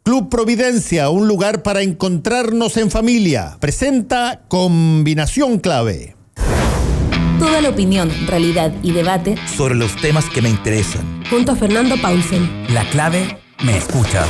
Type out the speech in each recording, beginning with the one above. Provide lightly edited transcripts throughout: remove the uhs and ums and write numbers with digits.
Club Providencia, un lugar para encontrarnos en familia. Presenta Combinación Clave. Toda la opinión, realidad y debate sobre los temas que me interesan. Junto a Fernando Paulsen. La clave me escucha.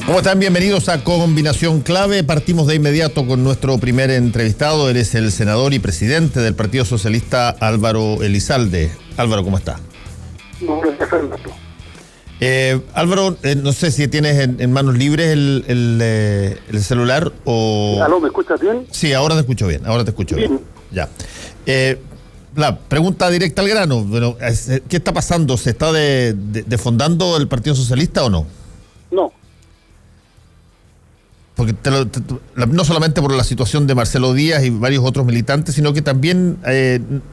¿Cómo están? Bienvenidos a Combinación Clave. Partimos de inmediato con nuestro primer entrevistado. Él es el senador y presidente del Partido Socialista, Álvaro Elizalde. Álvaro, ¿cómo está? No, gracias, Fernando. Álvaro, no sé si tienes en manos libres el celular o... ¿Aló, me escuchas bien? Sí, ahora te escucho bien, bien. Ya. La pregunta directa al grano, bueno, ¿qué está pasando? ¿Se está desfondando el Partido Socialista o no? No. Porque no solamente por la situación de Marcelo Díaz y varios otros militantes, sino que también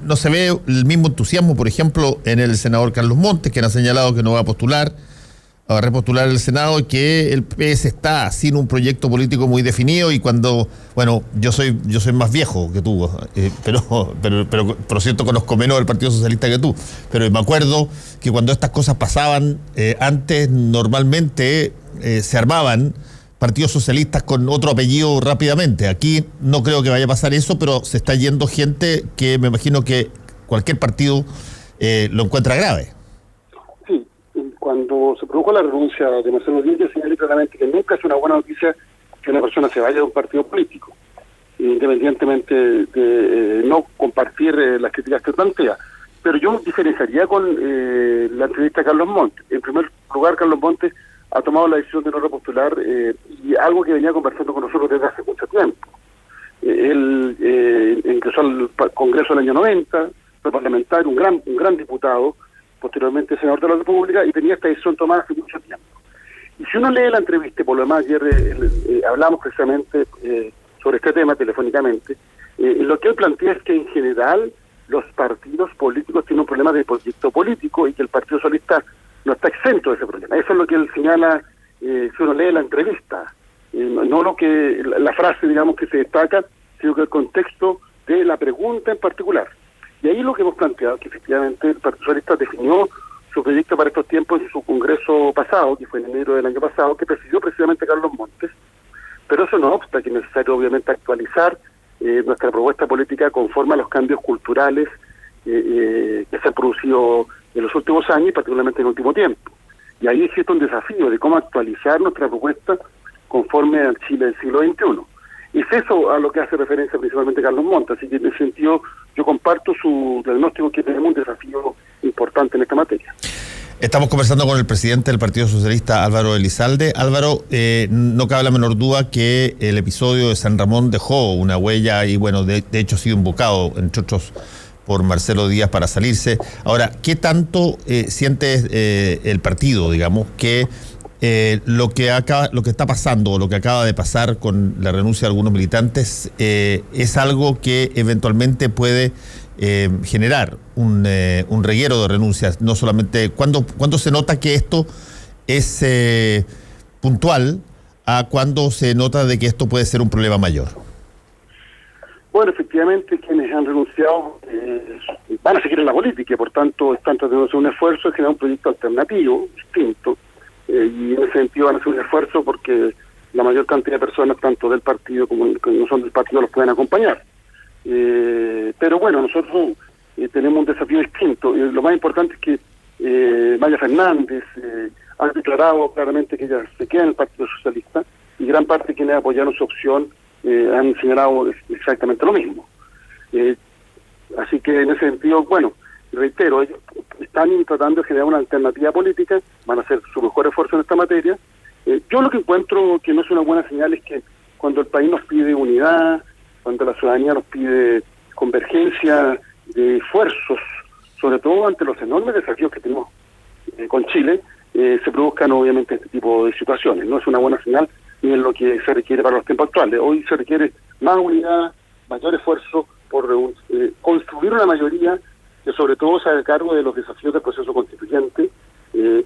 no se ve el mismo entusiasmo, por ejemplo, en el senador Carlos Montes, quien ha señalado que no va a repostular el Senado, y que el PS está sin un proyecto político muy definido. Y cuando, bueno, yo soy más viejo que tú, pero por cierto conozco menos el Partido Socialista que tú, pero me acuerdo que cuando estas cosas pasaban, antes normalmente se armaban partidos socialistas con otro apellido rápidamente. Aquí no creo que vaya a pasar eso, pero se está yendo gente que me imagino que cualquier partido lo encuentra grave. Sí, cuando se produjo la renuncia de Marcelo Díaz, yo señalé claramente que nunca es una buena noticia que una persona se vaya de un partido político, independientemente de no compartir las críticas que plantea. Pero yo diferenciaría con la entrevista a Carlos Montes. En primer lugar, Carlos Montes ha tomado la decisión de no repostular, y algo que venía conversando con nosotros desde hace mucho tiempo. Él ingresó al Congreso en el año 90, fue parlamentario, un gran diputado, posteriormente senador de la República, y tenía esta decisión tomada hace mucho tiempo. Y si uno lee la entrevista, por lo demás ayer hablamos precisamente sobre este tema telefónicamente, lo que él plantea es que en general los partidos políticos tienen un problema de proyecto político y que el Partido Socialista no está exento de ese problema. Eso es lo que él señala, si uno lee la entrevista, no lo que la frase, digamos, que se destaca, sino que el contexto de la pregunta en particular. Y ahí lo que hemos planteado, que efectivamente el Partido Socialista definió su proyecto para estos tiempos en su congreso pasado, que fue en enero del año pasado, que presidió precisamente Carlos Montes, pero eso no obsta que es necesario obviamente actualizar nuestra propuesta política conforme a los cambios culturales que se han producido en los últimos años y particularmente en el último tiempo. Y ahí existe un desafío de cómo actualizar nuestra propuesta conforme al Chile del siglo XXI. Es eso a lo que hace referencia principalmente Carlos Montes, así que en ese sentido yo comparto su diagnóstico, que tenemos un desafío importante en esta materia. Estamos conversando con el presidente del Partido Socialista, Álvaro Elizalde. Álvaro, no cabe la menor duda que el episodio de San Ramón dejó una huella y, bueno, de hecho ha sido invocado, entre otros, por Marcelo Díaz para salirse. Ahora, ¿qué tanto siente el partido, digamos, que lo que está pasando, o lo que acaba de pasar con la renuncia de algunos militantes, es algo que eventualmente puede generar un reguero de renuncias? No solamente, ¿cuándo se nota que esto es puntual a cuándo se nota de que esto puede ser un problema mayor? Bueno, efectivamente, quienes han renunciado van a seguir en la política, y por tanto están tratando de hacer un esfuerzo de generar un proyecto alternativo, distinto, y en ese sentido van a hacer un esfuerzo porque la mayor cantidad de personas, tanto del partido como que no son del partido, los pueden acompañar. Pero bueno, nosotros tenemos un desafío distinto. Lo más importante es que Maya Fernández ha declarado claramente que ella se queda en el Partido Socialista, y gran parte de quienes apoyaron su opción han señalado exactamente lo mismo. Así que en ese sentido, bueno, reitero, ellos están tratando de generar una alternativa política, van a hacer su mejor esfuerzo en esta materia. Yo lo que encuentro que no es una buena señal es que cuando el país nos pide unidad, cuando la ciudadanía nos pide convergencia de esfuerzos, sobre todo ante los enormes desafíos que tenemos con Chile, se produzcan obviamente este tipo de situaciones. No es una buena señal ni en lo que se requiere para los tiempos actuales. Hoy se requiere más unidad, mayor esfuerzo por construir una mayoría que sobre todo se haga cargo de los desafíos del proceso constituyente,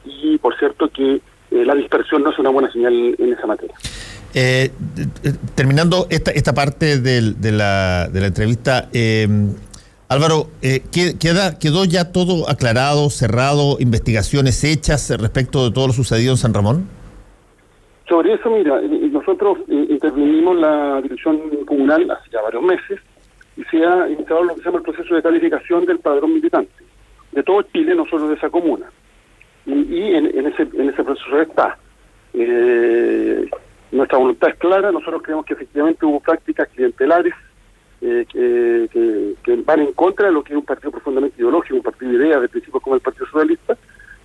y por cierto que la dispersión no es una buena señal en esa materia. Terminando esta parte de la entrevista, Álvaro, ¿quedó ya todo aclarado, cerrado, investigaciones hechas respecto de todo lo sucedido en San Ramón? Sobre eso, mira, nosotros intervinimos la dirección comunal hace ya varios meses y se ha iniciado lo que se llama el proceso de calificación del padrón militante de todo Chile, no solo de esa comuna. Y en ese proceso está. Nuestra voluntad es clara, nosotros creemos que efectivamente hubo prácticas clientelares que van en contra de lo que es un partido profundamente ideológico, un partido de ideas de principios como el Partido Socialista,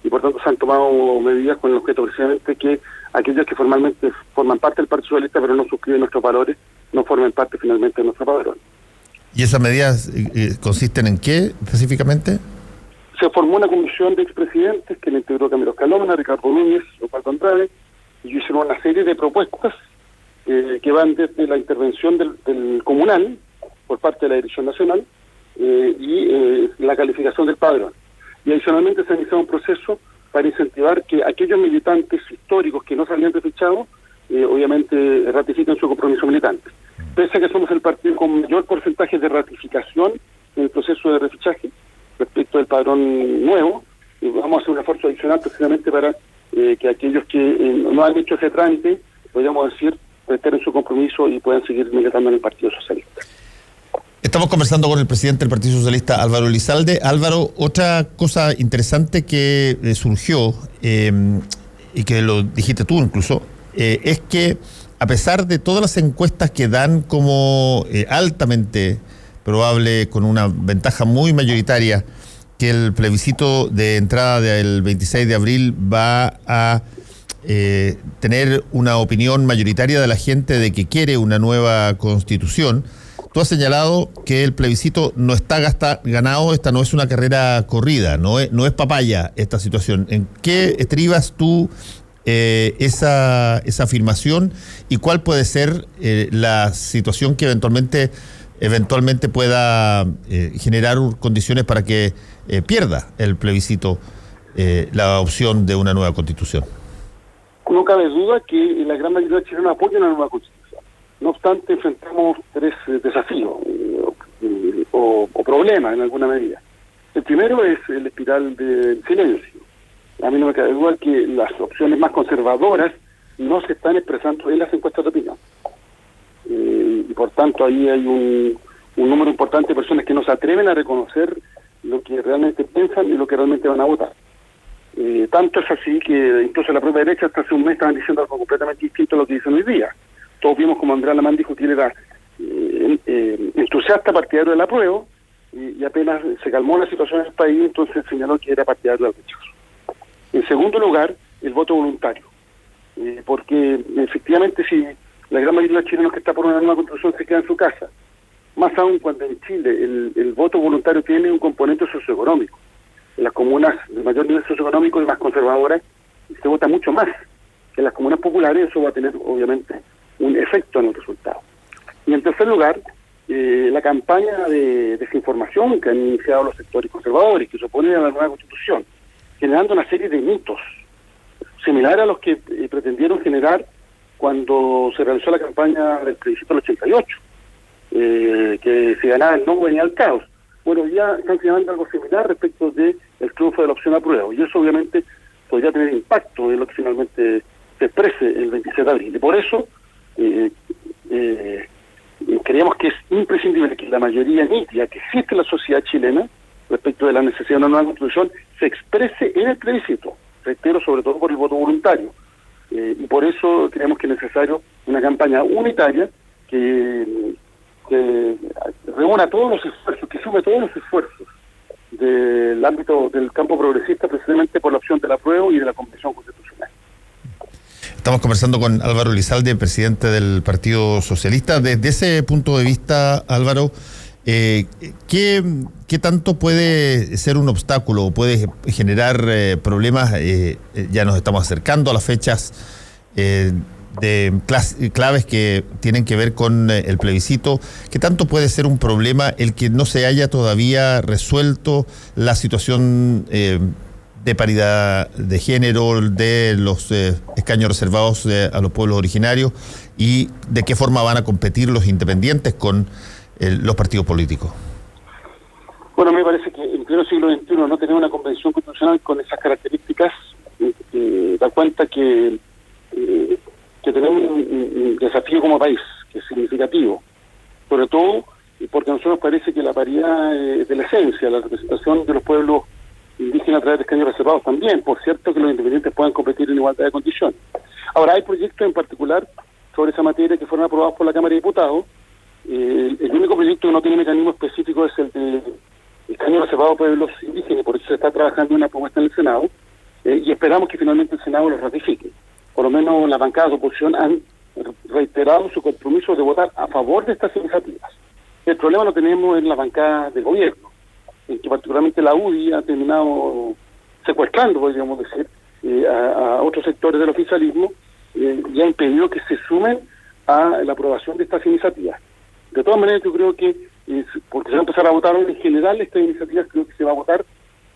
y por tanto se han tomado medidas con el objeto precisamente que aquellos que formalmente forman parte del Partido Socialista pero no suscriben nuestros valores no formen parte finalmente de nuestro padrón. ¿Y esas medidas consisten en qué específicamente? Se formó una comisión de expresidentes que le integró Camilo Escalona, Ricardo Núñez, Osvaldo Andrade, y hicieron una serie de propuestas que van desde la intervención del comunal por parte de la Dirección Nacional y la calificación del padrón. Y adicionalmente se ha iniciado un proceso para incentivar que aquellos militantes históricos que no se habían refichado, obviamente ratifiquen su compromiso militante. Pese a que somos el partido con mayor porcentaje de ratificación en el proceso de refichaje respecto del padrón nuevo, vamos a hacer un esfuerzo adicional precisamente para que aquellos que no han hecho ese trámite, podríamos decir, reiteren su compromiso y puedan seguir militando en el Partido Socialista. Estamos conversando con el presidente del Partido Socialista, Álvaro Elizalde. Álvaro, otra cosa interesante que surgió, y que lo dijiste tú incluso, es que a pesar de todas las encuestas que dan como altamente probable, con una ventaja muy mayoritaria, que el plebiscito de entrada del 26 de abril va a tener una opinión mayoritaria de la gente de que quiere una nueva constitución, tú has señalado que el plebiscito no está ganado, esta no es una carrera corrida, no es papaya esta situación. ¿En qué estribas tú esa afirmación y cuál puede ser la situación que eventualmente pueda generar condiciones para que pierda el plebiscito la opción de una nueva constitución? No cabe duda que la gran mayoría de chilenos apoyan la nueva constitución. No obstante, enfrentamos tres desafíos o problemas en alguna medida. El primero es el espiral del silencio. A mí no me cabe duda que las opciones más conservadoras no se están expresando en las encuestas de opinión. Y por tanto ahí hay un número importante de personas que no se atreven a reconocer lo que realmente piensan y lo que realmente van a votar. Tanto es así que incluso la propia derecha hasta hace un mes estaban diciendo algo completamente distinto a lo que dicen hoy día. Todos vimos como Andrea Lamán dijo que él era entusiasta partidario del apruebo y apenas se calmó la situación en el país, entonces señaló que era partidario del rechazo. En segundo lugar, el voto voluntario, porque efectivamente si la gran mayoría de los chilenos que está por una nueva constitución se queda en su casa, más aún cuando en Chile el voto voluntario tiene un componente socioeconómico. En las comunas de mayor nivel socioeconómico y más conservadoras se vota mucho más. En las comunas populares eso va a tener obviamente un efecto en el resultado. Y en tercer lugar, la campaña de desinformación que han iniciado los sectores conservadores, que se oponen a la nueva constitución, generando una serie de mitos, similares a los que pretendieron generar cuando se realizó la campaña del plebiscito del 88, que se ganaba el no venía al caos. Bueno, ya están señalando algo similar respecto del triunfo de la opción apruebo, y eso obviamente podría tener impacto en lo que finalmente se exprese el 26 de abril. Y por eso creemos que es imprescindible que la mayoría nítida que existe en la sociedad chilena respecto de la necesidad de una nueva constitución se exprese en el plebiscito, reitero, sobre todo por el voto voluntario. Y por eso creemos que es necesario una campaña unitaria que reúna todos los esfuerzos, que sume todos los esfuerzos del ámbito del campo progresista, precisamente por la opción del apruebo y de la Convención Constitucional. Estamos conversando con Álvaro Elizalde, presidente del Partido Socialista. Desde ese punto de vista, Álvaro, ¿qué tanto puede ser un obstáculo o puede generar problemas? Ya nos estamos acercando a las fechas de claves que tienen que ver con el plebiscito. ¿Qué tanto puede ser un problema el que no se haya todavía resuelto la situación de paridad de género, de los escaños reservados a los pueblos originarios, y de qué forma van a competir los independientes con los partidos políticos? Bueno, me parece que en pleno siglo XXI no tener una convención constitucional con esas características da cuenta que que tenemos un desafío como país, que es significativo, sobre todo porque a nosotros nos parece que la paridad es de la esencia, la representación de los pueblos indígenas a través de escaños reservados también, por cierto que los independientes puedan competir en igualdad de condiciones. Ahora, hay proyectos en particular sobre esa materia que fueron aprobados por la Cámara de Diputados. El único proyecto que no tiene mecanismo específico es el de escaños reservados a pueblos indígenas, por eso se está trabajando en una propuesta en el Senado, y esperamos que finalmente el Senado lo ratifique. Por lo menos las bancadas de oposición han reiterado su compromiso de votar a favor de estas iniciativas. El problema lo tenemos en la bancada del gobierno, en que particularmente la UDI ha terminado secuestrando, podríamos decir, a otros sectores del oficialismo y ha impedido que se sumen a la aprobación de estas iniciativas. De todas maneras, yo creo que, porque se va a empezar a votar en general estas iniciativas, creo que se va a votar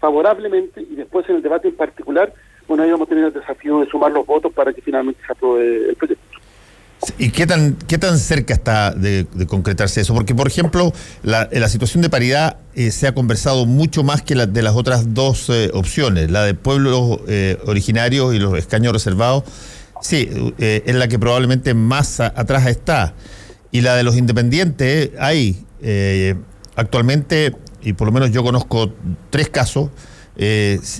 favorablemente y después en el debate en particular, bueno, ahí vamos a tener el desafío de sumar los votos para que finalmente se apruebe el proyecto. ¿Y qué tan cerca está de concretarse eso? Porque, por ejemplo, la situación de paridad se ha conversado mucho más que de las otras dos opciones. La de pueblos originarios y los escaños reservados, sí, es la que probablemente más atrás está. Y la de los independientes, hay actualmente, y por lo menos yo conozco 3 casos,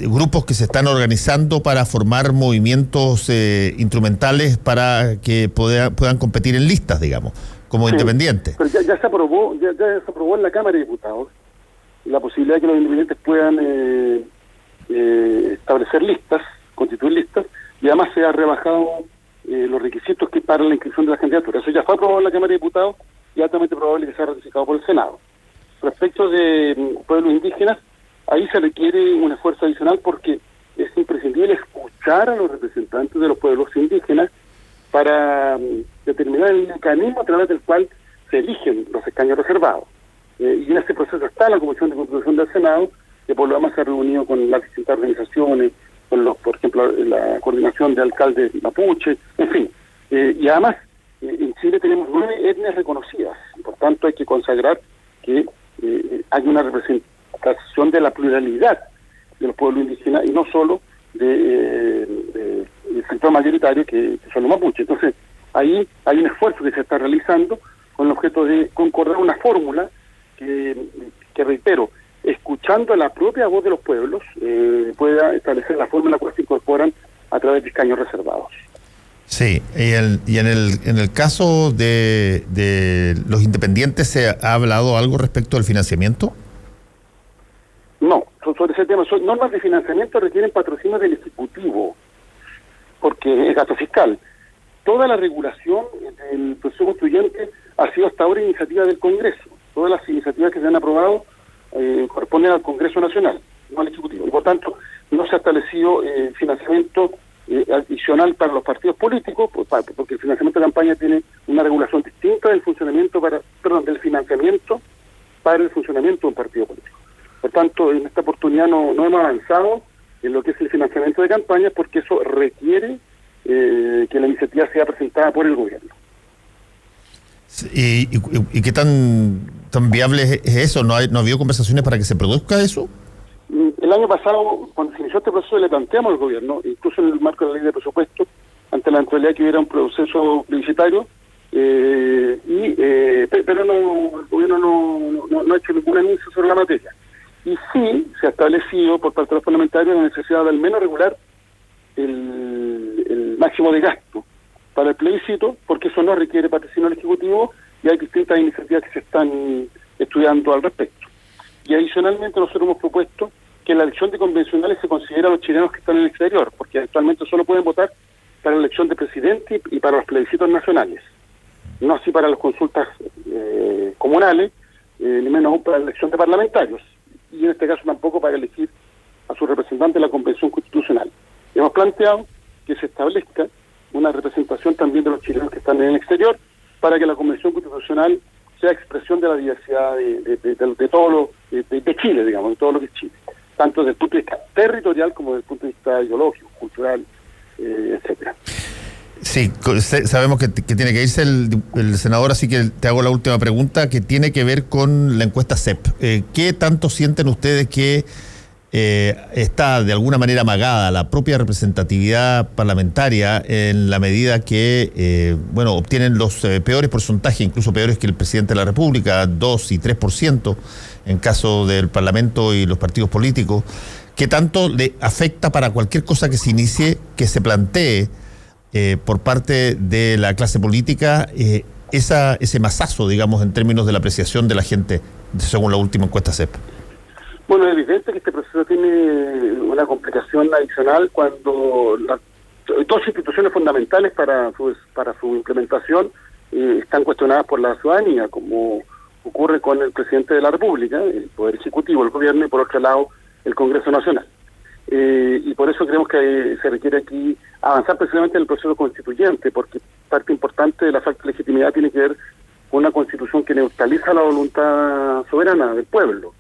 grupos que se están organizando para formar movimientos instrumentales para que puedan competir en listas, digamos, como independientes. Pero ya se aprobó, ya se aprobó en la Cámara de Diputados la posibilidad de que los independientes puedan establecer listas, constituir listas, y además se ha rebajado los requisitos que para la inscripción de las candidaturas. Eso ya fue aprobado en la Cámara de Diputados y altamente probable que sea ratificado por el Senado. Respecto de pueblos indígenas, ahí se requiere un esfuerzo adicional porque es imprescindible escuchar a los representantes de los pueblos indígenas para determinar el mecanismo a través del cual se eligen los escaños reservados. Y en este proceso está la Comisión de Constitución del Senado, que por lo demás se ha reunido con las distintas organizaciones, con por ejemplo, la coordinación de alcaldes mapuche, en fin. Y además, en Chile tenemos 9 etnias reconocidas, por tanto hay que consagrar que hay una representación de la pluralidad de los pueblos indígenas y no solo del sector mayoritario que son los mapuches. Entonces, ahí hay un esfuerzo que se está realizando con el objeto de concordar una fórmula que reitero, escuchando la propia voz de los pueblos, pueda establecer la forma en la cual se incorporan a través de escaños reservados. Sí, y en el caso de los independientes, ¿se ha hablado algo respecto al financiamiento? No, sobre ese tema, normas de financiamiento requieren patrocinio del Ejecutivo, porque es gasto fiscal. Toda la regulación del proceso constituyente ha sido hasta ahora iniciativa del Congreso. Todas las iniciativas que se han aprobado corresponden al Congreso Nacional, no al Ejecutivo. Y por tanto, no se ha establecido financiamiento adicional para los partidos políticos, porque el financiamiento de campaña tiene una regulación distinta del del financiamiento para el funcionamiento de un partido político. Por tanto, en esta oportunidad no hemos avanzado en lo que es el financiamiento de campaña, porque eso requiere que la iniciativa sea presentada por el gobierno. ¿Y qué tan viable es eso? ¿No ha habido conversaciones para que se produzca eso? El año pasado, cuando se inició este proceso, le planteamos al gobierno, incluso en el marco de la ley de presupuesto, ante la eventualidad que hubiera un proceso plebiscitario, pero el gobierno no ha hecho ningún anuncio sobre la materia. Y sí se ha establecido por parte de los parlamentarios la necesidad de al menos regular el máximo de gasto para el plebiscito, porque eso no requiere patrocinio del Ejecutivo y hay distintas iniciativas que se están estudiando al respecto. Y adicionalmente nosotros hemos propuesto que en la elección de convencionales se considera a los chilenos que están en el exterior, porque actualmente solo pueden votar para la elección de presidente y para los plebiscitos nacionales, no así para las consultas comunales, ni menos aún para la elección de parlamentarios, y en este caso tampoco para elegir a su representante en la Convención Constitucional. Hemos planteado que se establezca una representación también de los chilenos que están en el exterior para que la Convención Constitucional sea expresión de la diversidad de todo lo de Chile, digamos, de todo lo que es Chile, tanto desde el punto de vista territorial como desde el punto de vista ideológico, cultural, etcétera. Sí, sabemos que tiene que irse el senador, así que te hago la última pregunta que tiene que ver con la encuesta CEP. ¿Qué tanto sienten ustedes que está de alguna manera amagada la propia representatividad parlamentaria en la medida que, obtienen los peores porcentajes, incluso peores que el presidente de la República, 2 y 3% en caso del Parlamento y los partidos políticos. ¿Qué tanto le afecta para cualquier cosa que se inicie, que se plantee por parte de la clase política, ese masazo, digamos, en términos de la apreciación de la gente, según la última encuesta CEP? Bueno, es evidente que este proceso tiene una complicación adicional cuando dos instituciones fundamentales para su implementación están cuestionadas por la ciudadanía, como ocurre con el presidente de la República, el Poder Ejecutivo, el Gobierno, y por otro lado el Congreso Nacional. Y por eso creemos que se requiere aquí avanzar precisamente en el proceso constituyente, porque parte importante de la falta de legitimidad tiene que ver con una constitución que neutraliza la voluntad soberana del pueblo,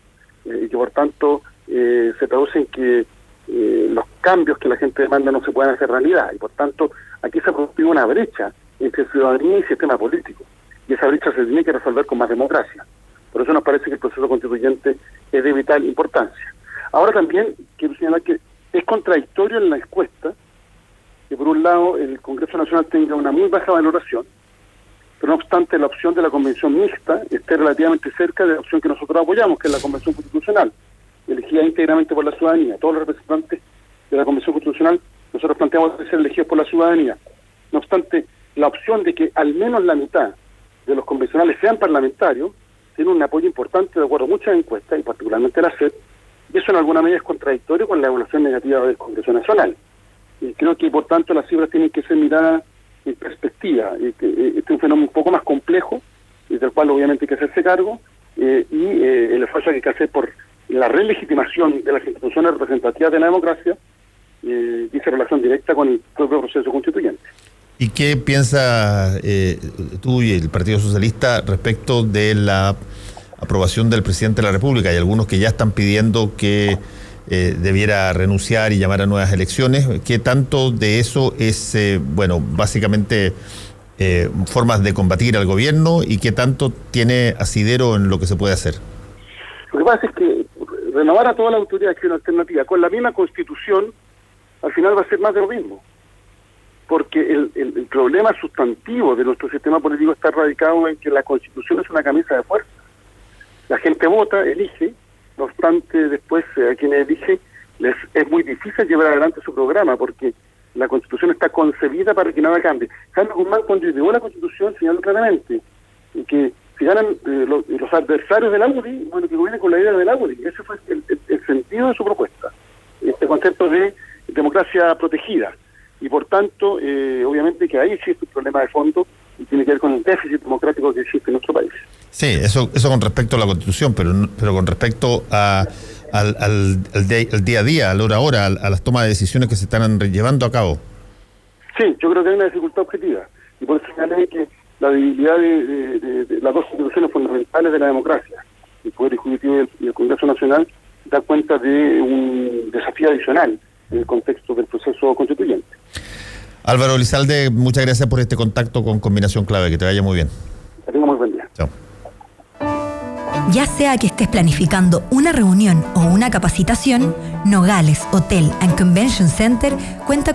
y que por tanto se traduce en que los cambios que la gente demanda no se puedan hacer realidad, y por tanto aquí se ha producido una brecha entre ciudadanía y sistema político, y esa brecha se tiene que resolver con más democracia. Por eso nos parece que el proceso constituyente es de vital importancia. Ahora también quiero señalar que es contradictorio en la encuesta que por un lado el Congreso Nacional tenga una muy baja valoración, pero no obstante la opción de la convención mixta esté relativamente cerca de la opción que nosotros apoyamos, que es la convención constitucional, elegida íntegramente por la ciudadanía. Todos los representantes de la convención constitucional nosotros planteamos de ser elegidos por la ciudadanía. No obstante, la opción de que al menos la mitad de los convencionales sean parlamentarios tiene un apoyo importante de acuerdo a muchas encuestas, y particularmente la CEP, y eso en alguna medida es contradictorio con la evaluación negativa del Congreso Nacional. Y creo que por tanto las cifras tienen que ser miradas en perspectiva. Este es un fenómeno un poco más complejo, y del cual obviamente hay que hacerse cargo, y el esfuerzo que hay que hacer por la relegitimación de las instituciones representativas de la democracia dice relación directa con el propio proceso constituyente. ¿Y qué piensa tú y el Partido Socialista respecto de la aprobación del presidente de la República? Hay algunos que ya están pidiendo que debiera renunciar y llamar a nuevas elecciones. ¿Qué tanto de eso es, básicamente formas de combatir al gobierno, y qué tanto tiene asidero en lo que se puede hacer? Lo que pasa es que renovar a toda la autoridad es una alternativa. Con la misma Constitución, al final va a ser más de lo mismo. Porque el problema sustantivo de nuestro sistema político está radicado en que la Constitución es una camisa de fuerza. La gente vota, elige, no obstante después a quienes elige les es muy difícil llevar adelante su programa, porque la Constitución está concebida para que nada cambie. Jaime Guzmán, cuando ideó la Constitución, señaló claramente que si ganan los adversarios del UDI, que gobiernen con la idea del UDI. Ese fue el sentido de su propuesta, este concepto de democracia protegida. Y por tanto, obviamente que ahí existe un problema de fondo y tiene que ver con el déficit democrático que existe en nuestro país. Sí, eso con respecto a la Constitución, pero con respecto al día a día, al hora a hora, a las tomas de decisiones que se están llevando a cabo. Sí, yo creo que hay una dificultad objetiva, y por eso señalé que la debilidad de las dos instituciones fundamentales de la democracia, el Poder Ejecutivo y el Congreso Nacional, da cuenta de un desafío adicional en el contexto del proceso constituyente. Álvaro Elizalde, muchas gracias por este contacto con Combinación Clave. Que te vaya muy bien. Que tenga muy buen día. Chao. Ya sea que estés planificando una reunión o una capacitación, Nogales Hotel and Convention Center cuenta con